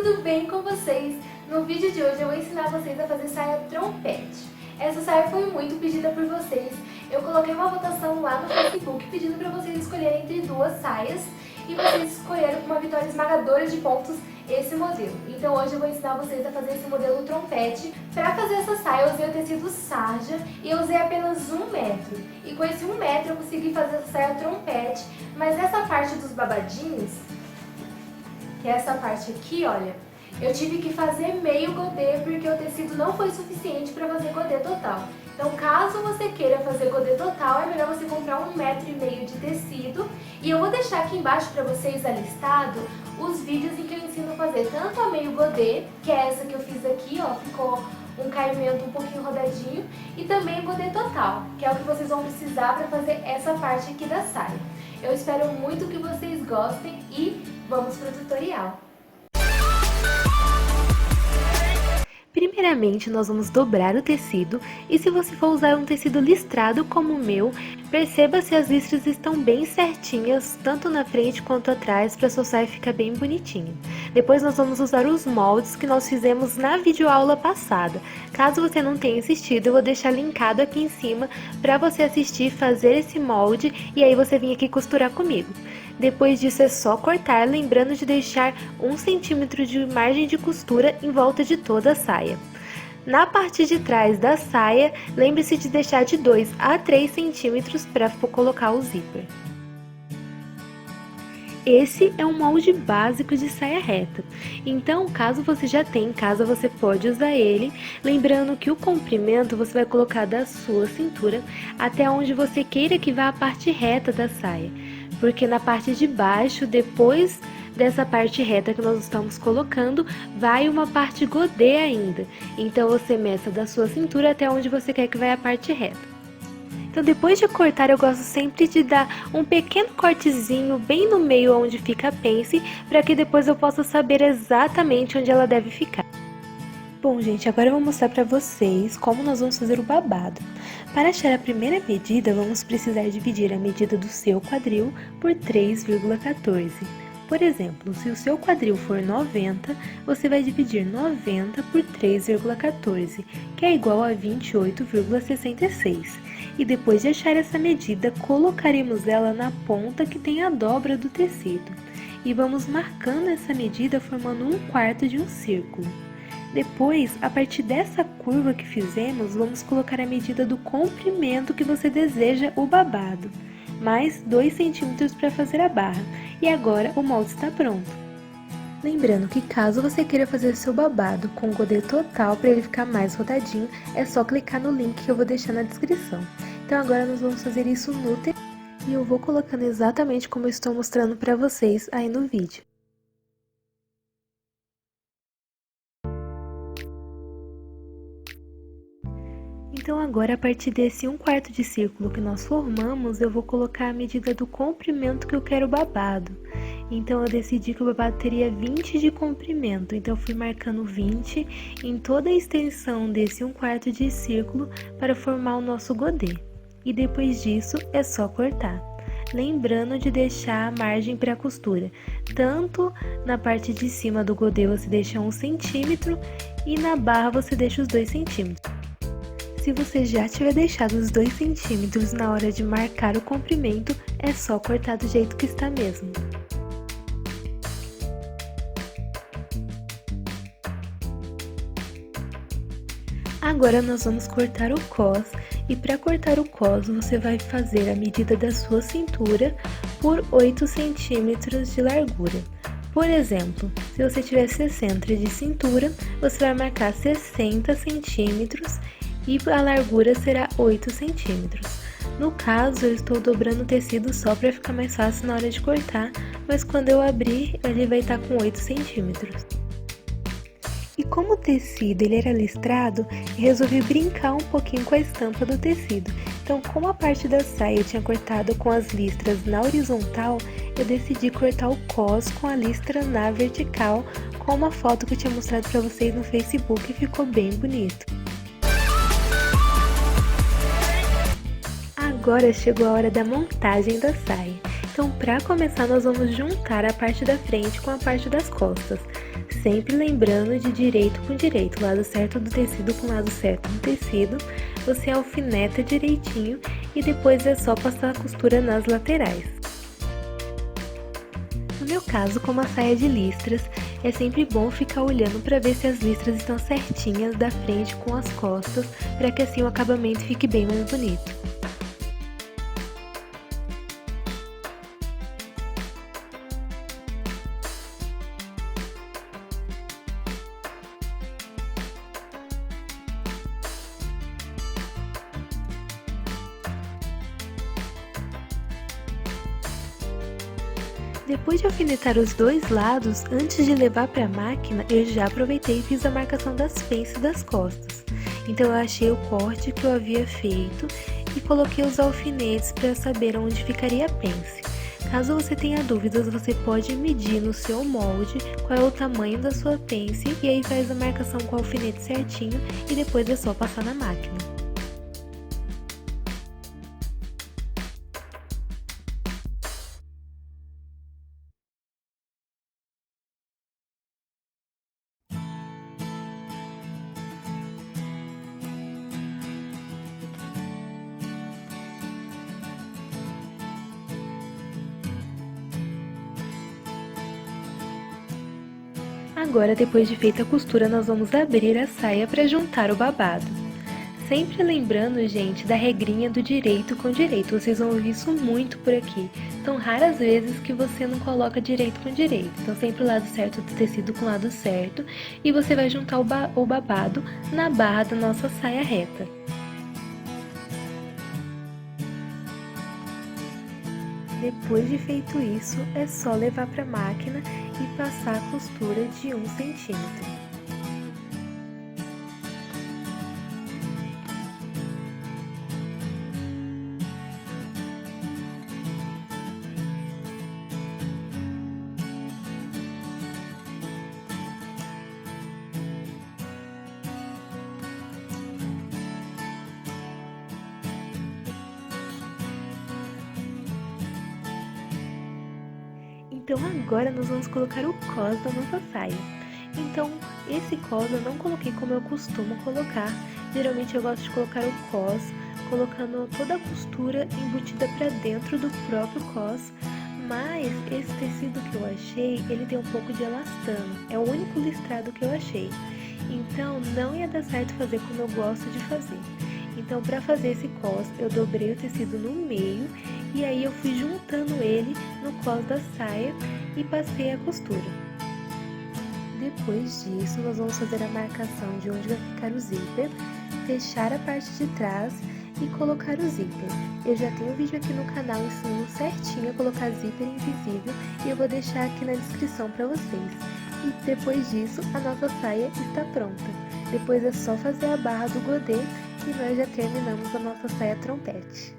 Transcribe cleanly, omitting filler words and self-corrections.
tudo bem com vocês? No vídeo de hoje eu vou ensinar vocês a fazer saia trompete. Essa saia foi muito pedida por vocês. Eu coloquei uma votação lá no Facebook pedindo para vocês escolherem entre duas saias e vocês escolheram com uma vitória esmagadora de pontos esse modelo. Então hoje eu vou ensinar vocês a fazer esse modelo trompete. Para fazer essa saia eu usei o tecido sarja e eu usei apenas 1 metro. E com esse 1 metro eu consegui fazer essa saia trompete, mas essa parte dos babadinhos, que é essa parte aqui, olha, eu tive que fazer meio godê porque o tecido não foi suficiente para fazer godê total. Então, caso você queira fazer godê total, é melhor você comprar 1,5 metro de tecido. E eu vou deixar aqui embaixo para vocês alistado os vídeos em que eu ensino a fazer tanto a meio godê, que é essa que eu fiz aqui, ó, ficou um caimento um pouquinho rodadinho, e também o godê total, que é o que vocês vão precisar para fazer essa parte aqui da saia. Eu espero muito que vocês gostem e vamos para o tutorial. Primeiramente, nós vamos dobrar o tecido e se você for usar um tecido listrado como o meu, perceba se as listras estão bem certinhas, tanto na frente quanto atrás, para a sua saia ficar bem bonitinha. Depois nós vamos usar os moldes que nós fizemos na videoaula passada. Caso você não tenha assistido, eu vou deixar linkado aqui em cima para você assistir, fazer esse molde e aí você vir aqui costurar comigo. Depois disso é só cortar, lembrando de deixar 1 centímetro de margem de costura em volta de toda a saia. Na parte de trás da saia, lembre-se de deixar de 2 a 3 centímetros para colocar o zíper. Esse é um molde básico de saia reta, então caso você já tenha em casa, você pode usar ele, lembrando que o comprimento você vai colocar da sua cintura até onde você queira que vá a parte reta da saia, porque na parte de baixo, depois dessa parte reta que nós estamos colocando, vai uma parte godê ainda, então você meça da sua cintura até onde você quer que vá a parte reta. Então depois de cortar eu gosto sempre de dar um pequeno cortezinho bem no meio onde fica a pence, para que depois eu possa saber exatamente onde ela deve ficar. Bom gente, agora eu vou mostrar para vocês como nós vamos fazer o babado. Para achar a primeira medida, vamos precisar dividir a medida do seu quadril por 3,14. Por exemplo, se o seu quadril for 90, você vai dividir 90 por 3,14, que é igual a 28,66. E depois de achar essa medida, colocaremos ela na ponta que tem a dobra do tecido. E vamos marcando essa medida formando 1/4 de um círculo. Depois, a partir dessa curva que fizemos, vamos colocar a medida do comprimento que você deseja o babado, mais 2 centímetros para fazer a barra. E agora o molde está pronto. Lembrando que caso você queira fazer seu babado com godê total para ele ficar mais rodadinho, é só clicar no link que eu vou deixar na descrição. Então agora nós vamos fazer isso no tecido e eu vou colocando exatamente como eu estou mostrando para vocês aí no vídeo. Então agora, a partir desse 1/4 de círculo que nós formamos, eu vou colocar a medida do comprimento que eu quero babado. Então eu decidi que o babado teria 20 de comprimento, então eu fui marcando 20 em toda a extensão desse 1/4 de círculo para formar o nosso godê. E depois disso é só cortar. Lembrando de deixar a margem para a costura, tanto na parte de cima do godê você deixa 1 centímetro e na barra você deixa os 2 centímetros. Se você já tiver deixado os 2 centímetros na hora de marcar o comprimento, é só cortar do jeito que está mesmo. Agora nós vamos cortar o cós, e para cortar o cós você vai fazer a medida da sua cintura por 8 centímetros de largura. Por exemplo, se você tiver 60 de cintura, você vai marcar 60 centímetros e a largura será 8 centímetros. No caso, eu estou dobrando o tecido só para ficar mais fácil na hora de cortar, mas quando eu abrir, ele vai estar com 8 centímetros. E como o tecido ele era listrado, eu resolvi brincar um pouquinho com a estampa do tecido. Então, como a parte da saia eu tinha cortado com as listras na horizontal, eu decidi cortar o cós com a listra na vertical, com uma foto que eu tinha mostrado para vocês no Facebook e ficou bem bonito. Agora chegou a hora da montagem da saia. Então, para começar, nós vamos juntar a parte da frente com a parte das costas. sempre lembrando de direito com direito, lado certo do tecido com lado certo do tecido, você alfineta direitinho e depois é só passar a costura nas laterais. No meu caso, como a saia de listras, é sempre bom ficar olhando para ver se as listras estão certinhas da frente com as costas, para que assim o acabamento fique bem mais bonito. Depois de alfinetar os dois lados, antes de levar para a máquina, eu já aproveitei e fiz a marcação das pences das costas. Então eu achei o corte que eu havia feito e coloquei os alfinetes para saber onde ficaria a pence. Caso você tenha dúvidas, você pode medir no seu molde qual é o tamanho da sua pence e aí faz a marcação com o alfinete certinho e depois é só passar na máquina. Agora, depois de feita a costura, nós vamos abrir a saia para juntar o babado. Sempre lembrando, gente, da regrinha do direito com direito. Vocês vão ouvir isso muito por aqui. São raras vezes que você não coloca direito com direito. Então, sempre o lado certo do tecido com o lado certo. E você vai juntar o babado na barra da nossa saia reta. Depois de feito isso, é só levar para a máquina e passar a costura de 1 centímetro. Então agora nós vamos colocar o cos da nossa saia. Então esse cos eu não coloquei como eu costumo colocar. Geralmente eu gosto de colocar o cos colocando toda a costura embutida para dentro do próprio cos. Mas esse tecido que eu achei, ele tem um pouco de elastano. É o único listrado que eu achei. Então não ia dar certo fazer como eu gosto de fazer. Então, para fazer esse cos, eu dobrei o tecido no meio e aí eu fui juntando ele no cos da saia e passei a costura. Depois disso, nós vamos fazer a marcação de onde vai ficar o zíper, fechar a parte de trás e colocar o zíper. Eu já tenho um vídeo aqui no canal ensinando certinho a colocar zíper invisível e eu vou deixar aqui na descrição para vocês. E depois disso, a nossa saia está pronta. Depois é só fazer a barra do godê e nós já terminamos a nossa saia trompete.